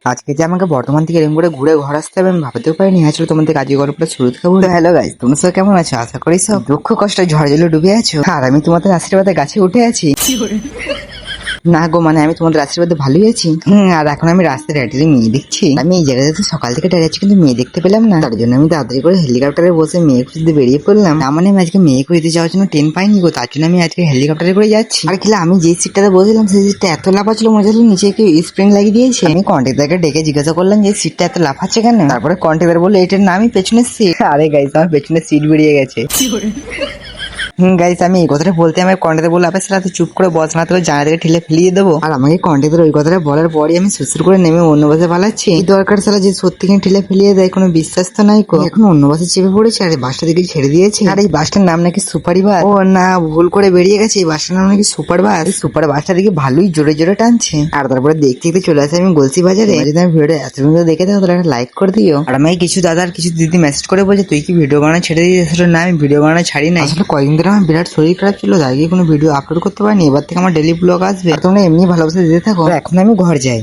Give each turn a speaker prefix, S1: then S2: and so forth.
S1: আজকে যে আমাকে বর্ধমান থেকে এরকম করে ঘুরে ঘর আসতে হবে আমি ভাবতেও পারিনি। আসলে তোমাদের কাজের গল্পটা শুরু থেকে বলে। হ্যালো গাইস, তোমরা সব কেমন আছো? আশা করি সব দুঃখ কষ্ট ঝড় জলে ডুবে আছো, আর আমি তোমাদের আশীর্বাদে গাছে উঠে আছি। না গো, মানে আমি তোমাদের আশীর্বাদে ভালোই আছি। আর এখন আমি রাস্তায় রেডি মেয়ে দেখছি। আমি এই জায়গাতে সকাল থেকে দাঁড়িয়ে আছি, কিন্তু মেয়ে দেখতে পেলাম না। তার জন্য আমি তাড়াতাড়ি করে হেলিকপ্টারে বসে মেয়ে খুঁজতে বেরিয়ে পড়লাম। তার মানে আমি আজকে মেয়ে খুঁজতে যাওয়ার জন্য ট্রেন পাইনি গো, তার জন্য আমি আজকে হেলিকপ্টারে করে যাচ্ছি। আর খেলে আমি যে সিটটাতে বসেছিলাম সেই সিটটা এত লাফা ছিল, মনে হচ্ছিল নিচে কেউ স্প্রিং লাগিয়ে দিয়েছে। আমি কন্ট্রাক্টরকে ডেকে জিজ্ঞাসা করলাম যে সিটটা এত লাফাচ্ছে কেন। তারপরে কন্ট্রাক্টর বললো এটার নামই পেছনের সিট। আরে গাইস, আমার পেছনের সিট বেরিয়ে গেছে। গাইস, আমি এই কথাটা বলতে আমার কন্ট্রাক্টর বললো আপনি সাথে চুপ করে বস, না তোকে জায়গা থেকে ঠেলে ফেলিয়ে দেবো। আর আমাকে কন্ট্রাক্টর ওই কথাটা বলার পরই আমি সুসুর করে নেমে অন্য বাসে পালাচ্ছি। এই দরকার সালা যে সত্যি ঠেলে ফেলিয়ে দেয়, কোনো বিশ্বাস তো নাই কো। এখন অন্য বাসে চেপে পড়েছে আর এই বাসটা দিকে ছেড়ে দিয়েছে। আর এই বাসটার নাম নাকি সুপারি বাস। ও না, ভুল করে বেরিয়ে গেছে, এই বাসটার নাম নাকি সুপার বাস। সুপার বাসটা দিকে ভালোই জোরে জোরে টানছে। আর তারপরে দেখতে দেখতে চলে আসে আমি গলসি বাজারে। যদি আমি ভিডিওটা এত সুন্দর দেখে থাকো তাহলে একটা লাইক করে দিও। আর আমাকে কিছু দাদা আর কিছু দিদি মেসেজ করে বলছে তুই কি ভিডিও বানানো ছেড়ে দিয়েছিস। আসলে না, আমি ভিডিও বানানো ছাড়ি না। আসলে কয়েকদিন ধরে আমার বিরাট শরীর খারাপ ছিল, তাই কোনো ভিডিও আপলোড করতে পারিনি। এবার থেকে আমার ডেলি ব্লগ আসবে, আর তোমরা এমনি ভালোবাসা দিতে থাকো। এখন আমি ঘর যাই।